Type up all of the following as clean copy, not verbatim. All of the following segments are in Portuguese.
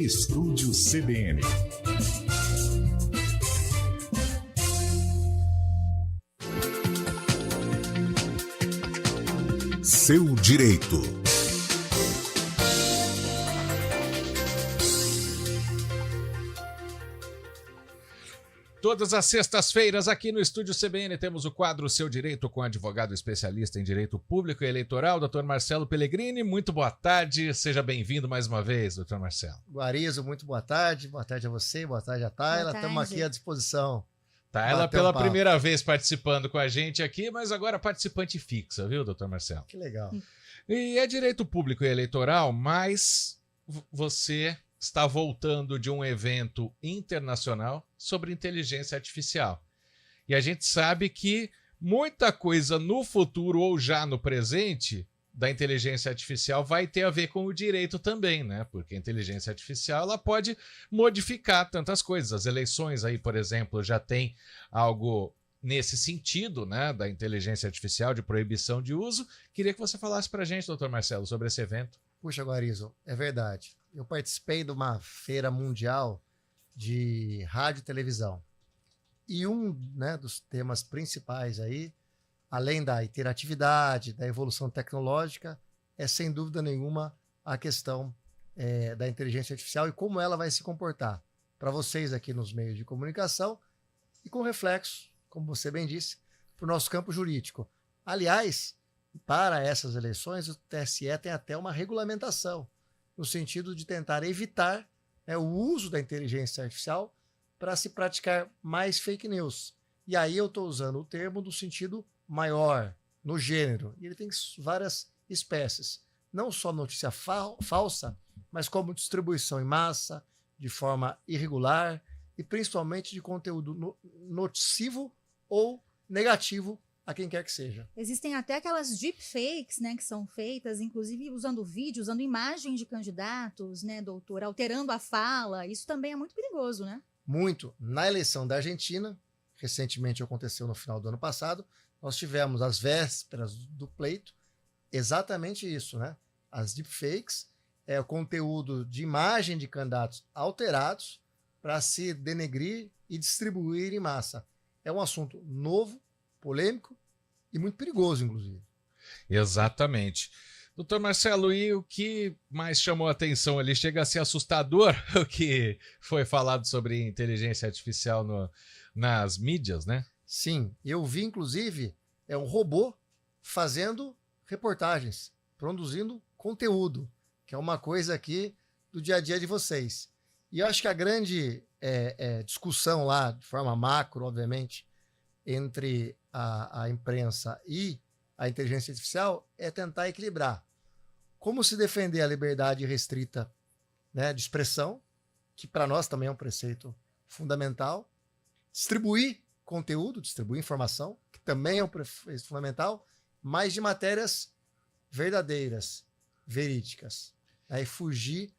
Estúdio CBN. Seu direito. Todas as sextas-feiras aqui no Estúdio CBN temos o quadro Seu Direito com o advogado especialista em Direito Público e Eleitoral, Dr. Marcelo Pellegrini. Muito boa tarde, seja bem-vindo mais uma vez, Dr. Marcelo. Guarizo, muito boa tarde a você, boa tarde a Tayla, estamos aqui à disposição. Tayla pela primeira vez participando com a gente aqui, mas agora participante fixa, viu, Dr. Marcelo? Que legal. E é Direito Público e Eleitoral, mas você está voltando de um evento internacional sobre inteligência artificial. E a gente sabe que muita coisa no futuro ou já no presente da inteligência artificial vai ter a ver com o direito também, né? Porque a inteligência artificial ela pode modificar tantas coisas. As eleições aí, por exemplo, já tem algo nesse sentido, né, da inteligência artificial, de proibição de uso. Queria que você falasse para a gente, doutor Marcelo, sobre esse evento. Puxa, Guarizo, é verdade. Eu participei de uma feira mundial de rádio e televisão. E dos temas principais aí, além da interatividade, da evolução tecnológica, é sem dúvida nenhuma a questão da inteligência artificial e como ela vai se comportar para vocês aqui nos meios de comunicação e com reflexo, como você bem disse, para o nosso campo jurídico. Aliás, para essas eleições, o TSE tem até uma regulamentação, no sentido de tentar evitar o uso da inteligência artificial para se praticar mais fake news. E aí eu estou usando o termo no sentido maior, no gênero. E ele tem várias espécies. Não só notícia falsa, mas como distribuição em massa, de forma irregular e principalmente de conteúdo nocivo ou negativo a quem quer que seja. Existem até aquelas deepfakes, né, que são feitas, inclusive usando vídeo, usando imagens de candidatos, né, doutor, alterando a fala. Isso também é muito perigoso, né? Muito. Na eleição da Argentina, recentemente aconteceu no final do ano passado, nós tivemos às vésperas do pleito exatamente isso, né? As deepfakes é o conteúdo de imagem de candidatos alterados para se denegrir e distribuir em massa. É um assunto novo, polêmico e muito perigoso, inclusive. Exatamente. Doutor Marcelo, e o que mais chamou a atenção ali? Chega a ser assustador o que foi falado sobre inteligência artificial nas mídias, né? Sim, eu vi, inclusive, um robô fazendo reportagens, produzindo conteúdo, que é uma coisa aqui do dia a dia de vocês. E eu acho que a grande discussão lá, de forma macro, obviamente, entre a imprensa e a inteligência artificial é tentar equilibrar. Como se defender a liberdade restrita, né, de expressão, que para nós também é um preceito fundamental, distribuir conteúdo, distribuir informação, que também é um preceito fundamental, mas de matérias verdadeiras, verídicas. Aí fugir,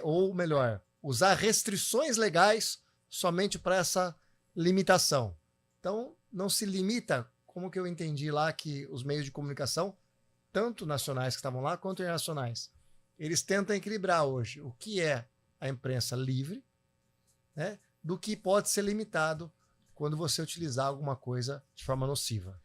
ou melhor, usar restrições legais somente para essa limitação. Então, não se limita, como que eu entendi lá, que os meios de comunicação, tanto nacionais que estavam lá, quanto internacionais, eles tentam equilibrar hoje o que é a imprensa livre, né, do que pode ser limitado quando você utilizar alguma coisa de forma nociva.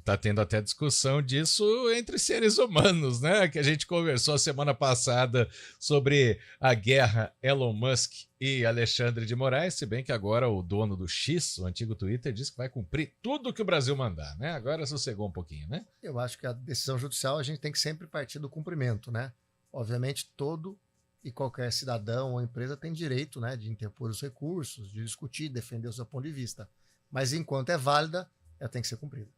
Tá tendo até discussão disso entre seres humanos, né? Que a gente conversou a semana passada sobre a guerra Elon Musk e Alexandre de Moraes, se bem que agora o dono do X, o antigo Twitter, disse que vai cumprir tudo que o Brasil mandar, né? Agora sossegou um pouquinho, né? Eu acho que a decisão judicial a gente tem que sempre partir do cumprimento, né? Obviamente todo e qualquer cidadão ou empresa tem direito, né, de interpor os recursos, de discutir, defender o seu ponto de vista. Mas enquanto é válida, ela tem que ser cumprida.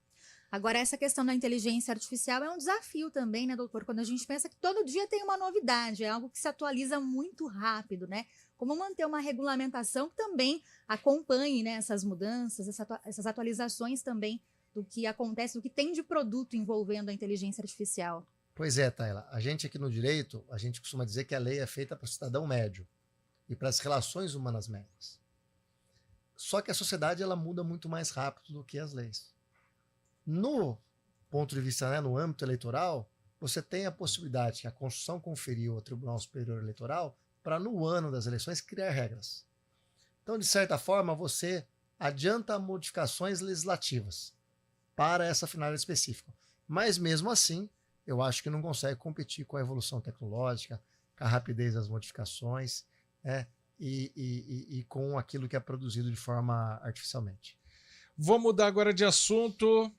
Agora, essa questão da inteligência artificial é um desafio também, né, doutor? Quando a gente pensa que todo dia tem uma novidade, é algo que se atualiza muito rápido, né? Como manter uma regulamentação que também acompanhe, né, essas mudanças, essas atualizações também do que acontece, do que tem de produto envolvendo a inteligência artificial. Pois é, Tayla. A gente aqui no direito, a gente costuma dizer que a lei é feita para o cidadão médio e para as relações humanas médias. Só que a sociedade ela muda muito mais rápido do que as leis. No ponto de vista, né, no âmbito eleitoral, você tem a possibilidade que a Constituição conferiu ao Tribunal Superior Eleitoral para no ano das eleições criar regras. Então, de certa forma, você adianta modificações legislativas para essa finalidade específica. Mas mesmo assim, eu acho que não consegue competir com a evolução tecnológica, com a rapidez das modificações, né? E com aquilo que é produzido de forma artificialmente. Vou mudar agora de assunto.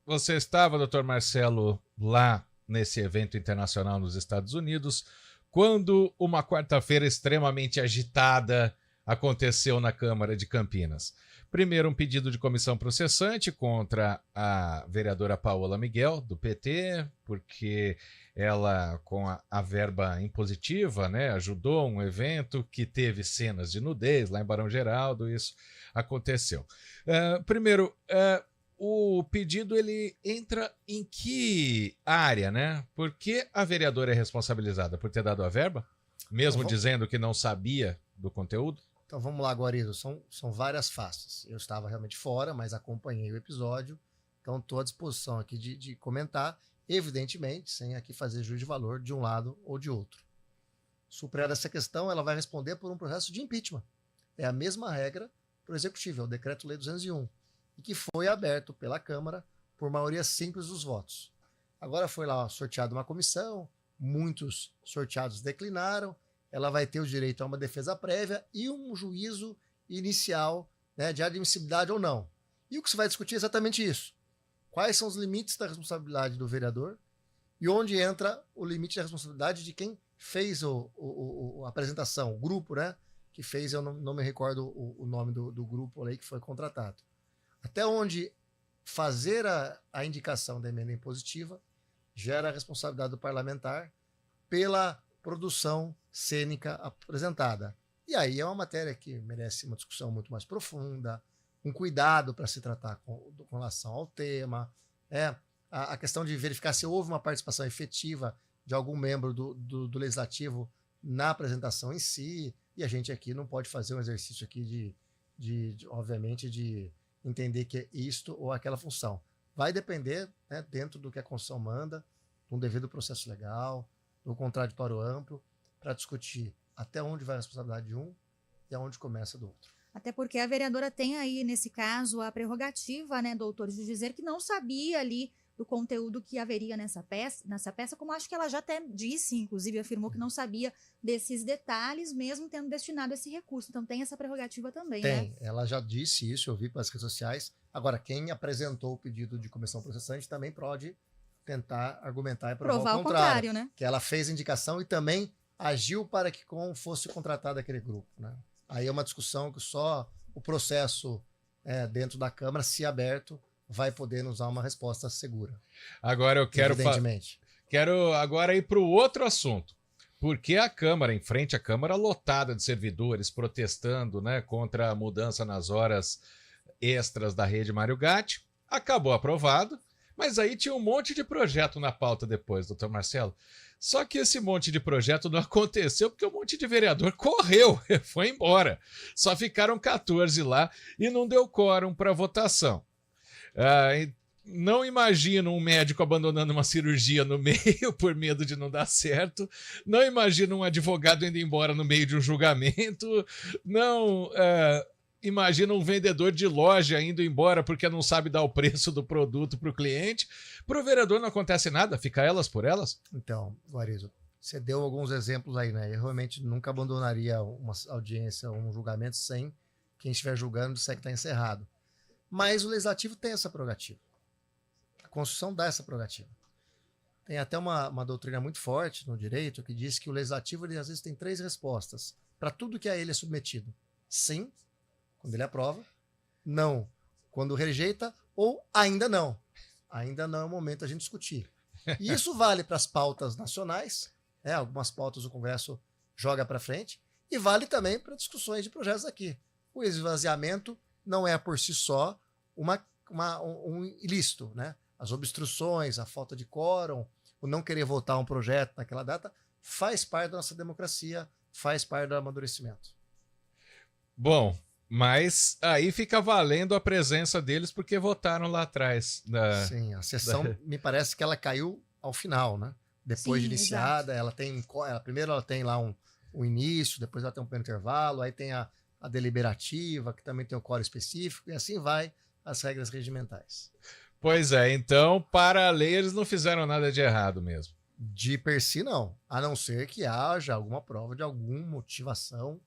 Você estava, doutor Marcelo, lá nesse evento internacional nos Estados Unidos, quando uma quarta-feira extremamente agitada aconteceu na Câmara de Campinas. Primeiro, um pedido de comissão processante contra a vereadora Paola Miguel, do PT, porque ela, com a verba impositiva, né, ajudou um evento que teve cenas de nudez lá em Barão Geraldo, isso aconteceu. Primeiro, o pedido ele entra em que área, né? Por que a vereadora é responsabilizada? Por ter dado a verba? Mesmo dizendo que não sabia do conteúdo? Então vamos lá, Guarizo, são várias faces. Eu estava realmente fora, mas acompanhei o episódio, então estou à disposição aqui de comentar, evidentemente, sem aqui fazer juízo de valor de um lado ou de outro. Superada essa questão, ela vai responder por um processo de impeachment. É a mesma regra para o Executivo, é o Decreto-Lei 201, e que foi aberto pela Câmara por maioria simples dos votos. Agora foi lá sorteada uma comissão, muitos sorteados declinaram, ela vai ter o direito a uma defesa prévia e um juízo inicial, né, de admissibilidade ou não. E o que se vai discutir é exatamente isso. Quais são os limites da responsabilidade do vereador e onde entra o limite da responsabilidade de quem fez a apresentação, o grupo, né, que fez, eu não me recordo o nome do grupo aí que foi contratado. Até onde fazer a indicação da emenda impositiva gera a responsabilidade do parlamentar pela produção cênica apresentada. E aí é uma matéria que merece uma discussão muito mais profunda, um cuidado para se tratar com relação ao tema, a questão de verificar se houve uma participação efetiva de algum membro do Legislativo na apresentação em si, e a gente aqui não pode fazer um exercício aqui obviamente, de entender que é isto ou aquela função. Vai depender, né, dentro do que a Constituição manda, de um devido processo legal, do contraditório amplo, para discutir até onde vai a responsabilidade de um e aonde começa do outro. Até porque a vereadora tem aí, nesse caso, a prerrogativa, né, doutor, de dizer que não sabia ali do conteúdo que haveria nessa peça, como acho que ela já até disse, inclusive afirmou que não sabia desses detalhes, mesmo tendo destinado esse recurso. Então tem essa prerrogativa também, Tem, né? ela já disse isso, eu vi pelas redes sociais. Agora, quem apresentou o pedido de comissão processante também pode tentar argumentar e provar o contrário, né? Que ela fez indicação e também agiu para que fosse contratado aquele grupo, né? Aí é uma discussão que só o processo dentro da Câmara, se aberto, vai poder nos dar uma resposta segura. Agora eu quero agora ir para o outro assunto. Porque a Câmara, em frente à Câmara lotada de servidores protestando, né, contra a mudança nas horas extras da rede Mário Gatti, acabou aprovado, mas aí tinha um monte de projeto na pauta depois, doutor Marcelo. Só que esse monte de projeto não aconteceu porque um monte de vereador correu, foi embora. Só ficaram 14 lá e não deu quórum para votação. Não imagino um médico abandonando uma cirurgia no meio por medo de não dar certo. Não imagino um advogado indo embora no meio de um julgamento. Não imagino um vendedor de loja indo embora porque não sabe dar o preço do produto para o cliente. Para o vereador não acontece nada, fica elas por elas. Então, Guarizo, você deu alguns exemplos aí, né? Eu realmente nunca abandonaria uma audiência ou um julgamento sem quem estiver julgando disser que está encerrado. Mas o Legislativo tem essa prerrogativa. A Constituição dá essa prerrogativa. Tem até uma doutrina muito forte no direito que diz que o Legislativo, ele, às vezes, tem 3 respostas para tudo que a ele é submetido. Sim, quando ele aprova. Não, quando rejeita. Ou ainda não. Ainda não é o momento da gente discutir. E isso vale para as pautas nacionais. Algumas pautas o Congresso joga para frente. E vale também para discussões de projetos aqui. O esvaziamento não é por si só um ilícito, né? As obstruções, a falta de quórum, o não querer votar um projeto naquela data, faz parte da nossa democracia, faz parte do amadurecimento. Bom, mas aí fica valendo a presença deles porque votaram lá atrás. Sim, a sessão me parece que ela caiu ao final, né? Depois de iniciada, ela tem lá o início, depois ela tem um pequeno intervalo, aí tem a deliberativa, que também tem o quórum específico, e assim vai as regras regimentais. Pois é, então, para a lei, eles não fizeram nada de errado mesmo. De per si, não. A não ser que haja alguma prova de alguma motivação,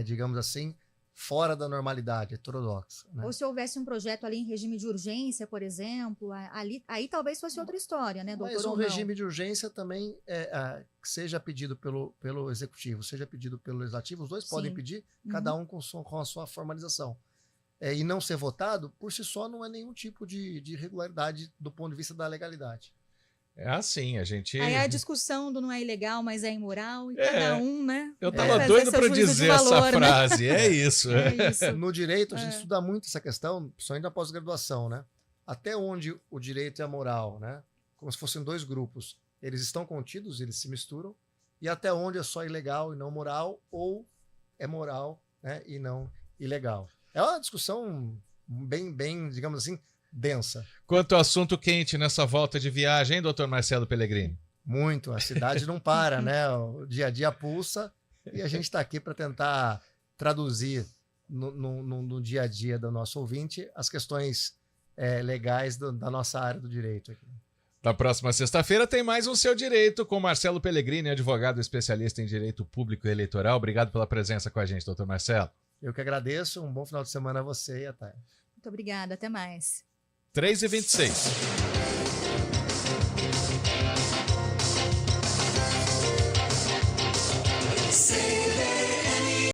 digamos assim, fora da normalidade, heterodoxa. Né? Ou se houvesse um projeto ali em regime de urgência, por exemplo, aí talvez fosse outra história, né, doutor? Mas um regime de urgência também seja pedido pelo Executivo, seja pedido pelo Legislativo, os dois podem pedir, cada um com a sua formalização. E não ser votado, por si só, não é nenhum tipo de irregularidade do ponto de vista da legalidade. É assim, a gente... Aí a discussão do não é ilegal, mas é imoral, e cada um, né? Eu tava doido para dizer essa frase, né? é isso. É isso. No direito, a gente estuda muito essa questão, principalmente na pós-graduação, né? Até onde o direito e a moral, né? Como se fossem dois grupos. Eles estão contidos, eles se misturam, e até onde é só ilegal e não moral, ou é moral, né, e não ilegal. É uma discussão bem, digamos assim, densa. Quanto ao assunto quente nessa volta de viagem, hein, doutor Marcelo Pellegrini? Muito, a cidade não para, né? O dia a dia pulsa e a gente está aqui para tentar traduzir no dia a dia do nosso ouvinte as questões legais da nossa área do direito aqui. Na próxima sexta-feira tem mais um Seu Direito com Marcelo Pellegrini, advogado especialista em direito público e eleitoral. Obrigado pela presença com a gente, doutor Marcelo. Eu que agradeço, um bom final de semana a você e a Thay. Muito obrigada, até mais. 3h26.